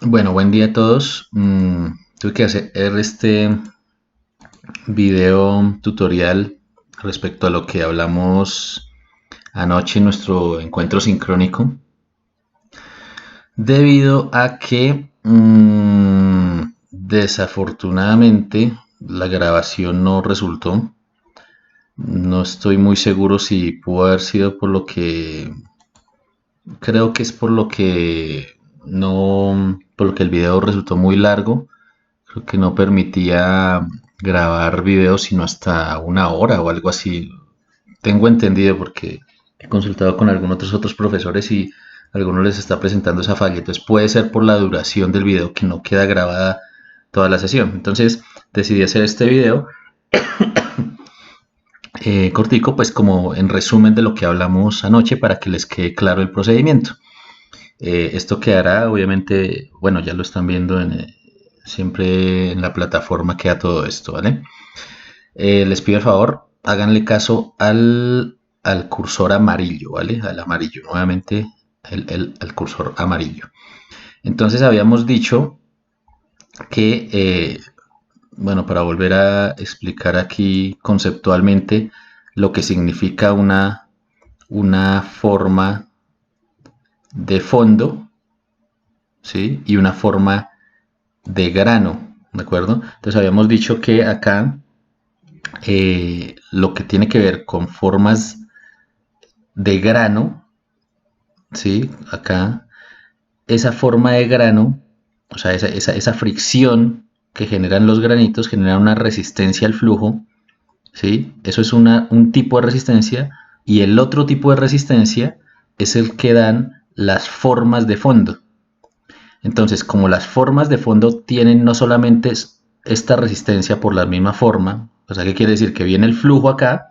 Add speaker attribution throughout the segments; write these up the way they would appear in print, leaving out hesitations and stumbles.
Speaker 1: Bueno, buen día a todos. Tuve que hacer este video tutorial respecto a lo que hablamos anoche en nuestro encuentro sincrónico, debido a que desafortunadamente la grabación no resultó. No estoy muy seguro si pudo haber sido por lo que creo que es por lo que no, por lo que el video resultó muy largo. Creo que no permitía grabar videos sino hasta una hora o algo así. Tengo entendido porque he consultado con algunos otros profesores y a algunos les está presentando esa falla. Entonces puede ser por la duración del video que no queda grabada toda la sesión. Entonces decidí hacer este video cortico, pues como en resumen de lo que hablamos anoche para que les quede claro el procedimiento. Esto quedará, obviamente, bueno, ya lo están viendo siempre en la plataforma queda todo esto, ¿vale? Les pido el favor, háganle caso al cursor amarillo, ¿vale? Al amarillo, nuevamente el cursor amarillo. Entonces habíamos dicho que, bueno, para volver a explicar aquí conceptualmente lo que significa una forma de fondo, ¿sí? Y una forma de grano, ¿de acuerdo? Entonces habíamos dicho que acá lo que tiene que ver con formas de grano, ¿sí? Acá, esa forma de grano, o sea, esa fricción que generan los granitos genera una resistencia al flujo, ¿sí? Eso es un tipo de resistencia y el otro tipo de resistencia es el que dan las formas de fondo. Entonces, como las formas de fondo tienen no solamente esta resistencia por la misma forma, o sea, ¿qué quiere decir? Que viene el flujo acá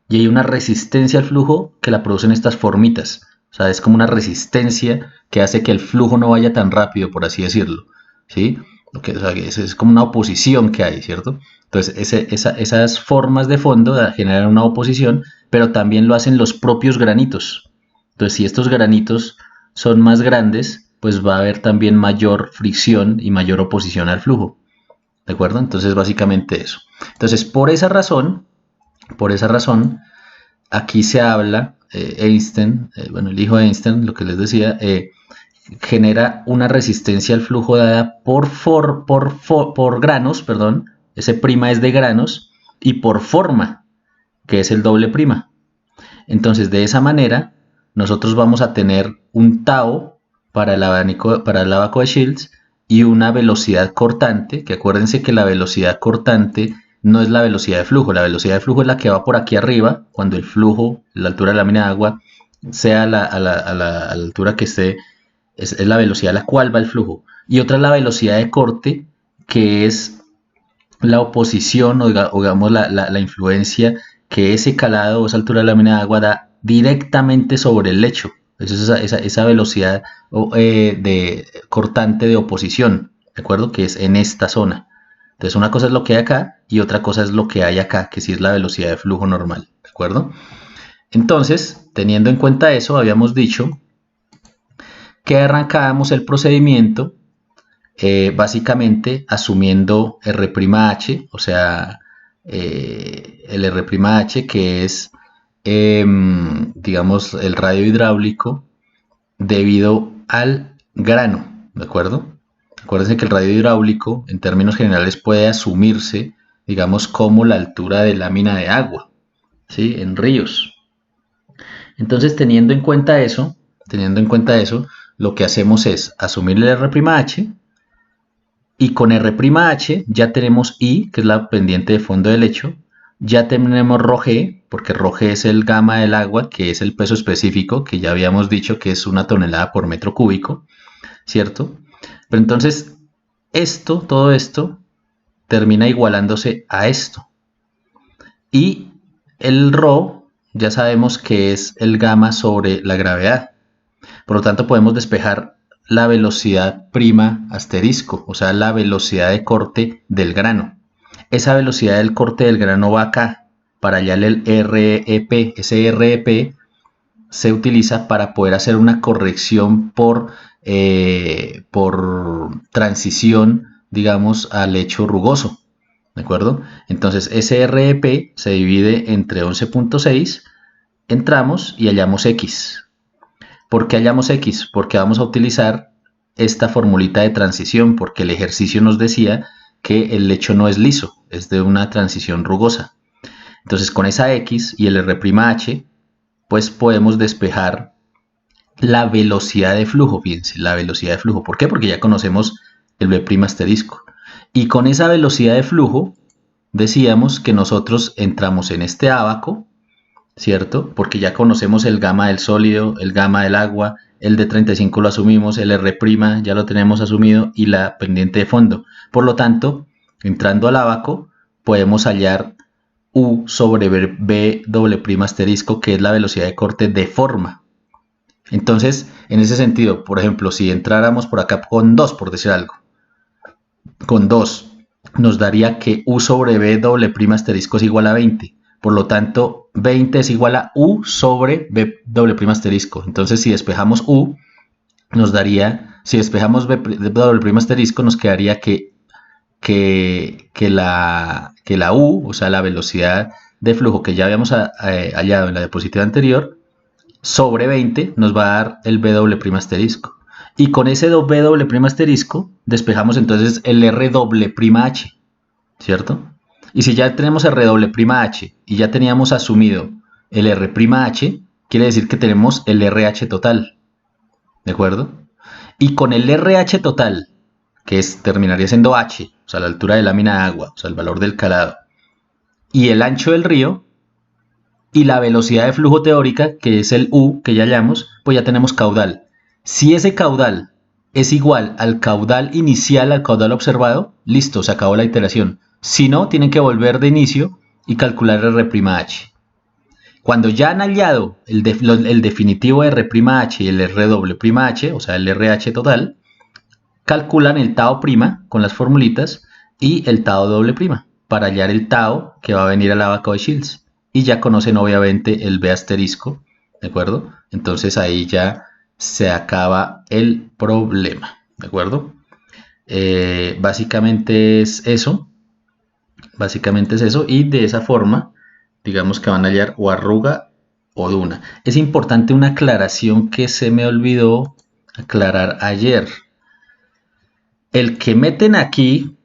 Speaker 1: y hay una resistencia al flujo que la producen estas formitas. O sea, es como una resistencia que hace que el flujo no vaya tan rápido, por así decirlo. ¿Sí? O sea, es como una oposición que hay, ¿cierto? Entonces, esas formas de fondo generan una oposición, pero también lo hacen los propios granitos. Entonces, si estos granitos son más grandes, pues va a haber también mayor fricción y mayor oposición al flujo. ¿De acuerdo? Entonces, básicamente eso. Entonces, por esa razón, aquí se habla, Einstein, bueno, el hijo de Einstein, lo que les decía, genera una resistencia al flujo dada por granos, perdón, ese prima es de granos, y por forma, que es el doble prima. Entonces, de esa manera, nosotros vamos a tener un tau para el abaco de Shields y una velocidad cortante, que acuérdense que la velocidad cortante no es la velocidad de flujo. La velocidad de flujo es la que va por aquí arriba, cuando el flujo, la altura de la lámina de agua, sea a la altura que esté, es la velocidad a la cual va el flujo. Y otra es la velocidad de corte, que es la oposición o digamos la influencia que ese calado o esa altura de la lámina de agua da directamente sobre el lecho. Eso es esa velocidad de cortante de oposición, ¿de acuerdo? Que es en esta zona. Entonces una cosa es lo que hay acá y otra cosa es lo que hay acá, que sí es la velocidad de flujo normal, ¿de acuerdo? Entonces, teniendo en cuenta eso, habíamos dicho que arrancábamos el procedimiento básicamente asumiendo R'H, o sea, el R'H que es, digamos, el radio hidráulico debido al grano, ¿de acuerdo? Acuérdense que el radio hidráulico, en términos generales, puede asumirse, digamos, como la altura de lámina de agua, ¿sí? En ríos. Entonces, teniendo en cuenta eso, lo que hacemos es asumir el R'H, y con R'H ya tenemos I, que es la pendiente de fondo del lecho, ya tenemos ρg, porque ρg es el gamma del agua, que es el peso específico, que ya habíamos dicho que es 1 tonelada por metro cúbico, ¿cierto? Pero entonces, todo esto, termina igualándose a esto. Y el ρ, ya sabemos que es el gamma sobre la gravedad. Por lo tanto, podemos despejar la velocidad prima asterisco, o sea, la velocidad de corte del grano. Esa velocidad del corte del grano va acá, para allá el REP. Ese REP se utiliza para poder hacer una corrección por por transición, digamos, al lecho rugoso, ¿de acuerdo? Entonces ese REP se divide entre 11.6, entramos y hallamos X. ¿Por qué hallamos X? Porque vamos a utilizar esta formulita de transición, porque el ejercicio nos decía que el lecho no es liso, es de una transición rugosa. Entonces con esa X y el R'H, pues podemos despejar la velocidad de flujo, fíjense, la velocidad de flujo. ¿Por qué? Porque ya conocemos el B' asterisco. Y con esa velocidad de flujo, decíamos que nosotros entramos en este ábaco, ¿cierto? Porque ya conocemos el gamma del sólido, el gamma del agua, el D35 lo asumimos, el R' ya lo tenemos asumido y la pendiente de fondo. Por lo tanto, entrando al ábaco, podemos hallar U sobre B' asterisco, que es la velocidad de corte de forma. Entonces, en ese sentido, por ejemplo, si entráramos por acá con 2, por decir algo, con 2, nos daría que U sobre B' asterisco es igual a 20. Por lo tanto, 20 es igual a U sobre B' asterisco. Entonces, si despejamos U, nos daría, si despejamos B' asterisco, nos quedaría que la U, o sea, la velocidad de flujo que ya habíamos hallado en la diapositiva anterior, sobre 20 nos va a dar el B' asterisco. Y con ese B' asterisco despejamos entonces el R'H, ¿cierto? Y si ya tenemos el R'H y ya teníamos asumido el R'H, quiere decir que tenemos el RH total, ¿de acuerdo? Y con el RH total, que terminaría siendo H, o sea, la altura de lámina de agua, o sea, el valor del calado, y el ancho del río, y la velocidad de flujo teórica, que es el U que ya hallamos, pues ya tenemos caudal. Si ese caudal es igual al caudal inicial, al caudal observado, listo, se acabó la iteración. Si no, tienen que volver de inicio y calcular el R'H. Cuando ya han hallado el definitivo R'H y el R'H, o sea, el RH total, calculan el tau' con las formulitas y el tau doble prima para hallar el tau que va a venir al abaco de Shields. Y ya conocen obviamente el B asterisco, ¿de acuerdo? Entonces ahí ya se acaba el problema, ¿de acuerdo? Básicamente es eso. Básicamente es eso. Y de esa forma, digamos que van a hallar o arruga o duna. Es importante una aclaración que se me olvidó aclarar ayer. El que meten aquí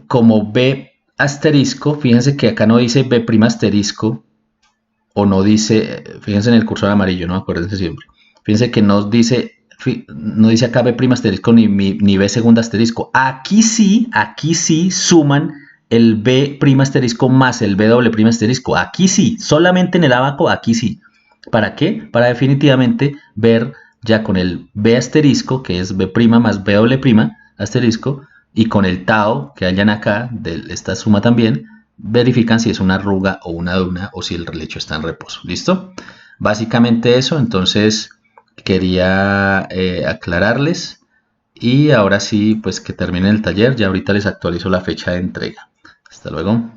Speaker 1: como B asterisco, fíjense que acá no dice B' asterisco, o no dice, fíjense en el cursor amarillo, no acuérdense siempre. Fíjense que no dice acá B' asterisco ni B segundo asterisco. Aquí sí suman el B' asterisco más el B' asterisco. Aquí sí, solamente en el abaco, aquí sí. ¿Para qué? Para definitivamente ver ya con el B asterisco, que es B' más B' asterisco, y con el tau que hayan acá, de esta suma también, verifican si es una arruga o una duna o si el lecho está en reposo. ¿Listo? Básicamente eso, entonces quería aclararles. Y ahora sí, pues que termine el taller. Ya ahorita les actualizo la fecha de entrega. Hasta luego.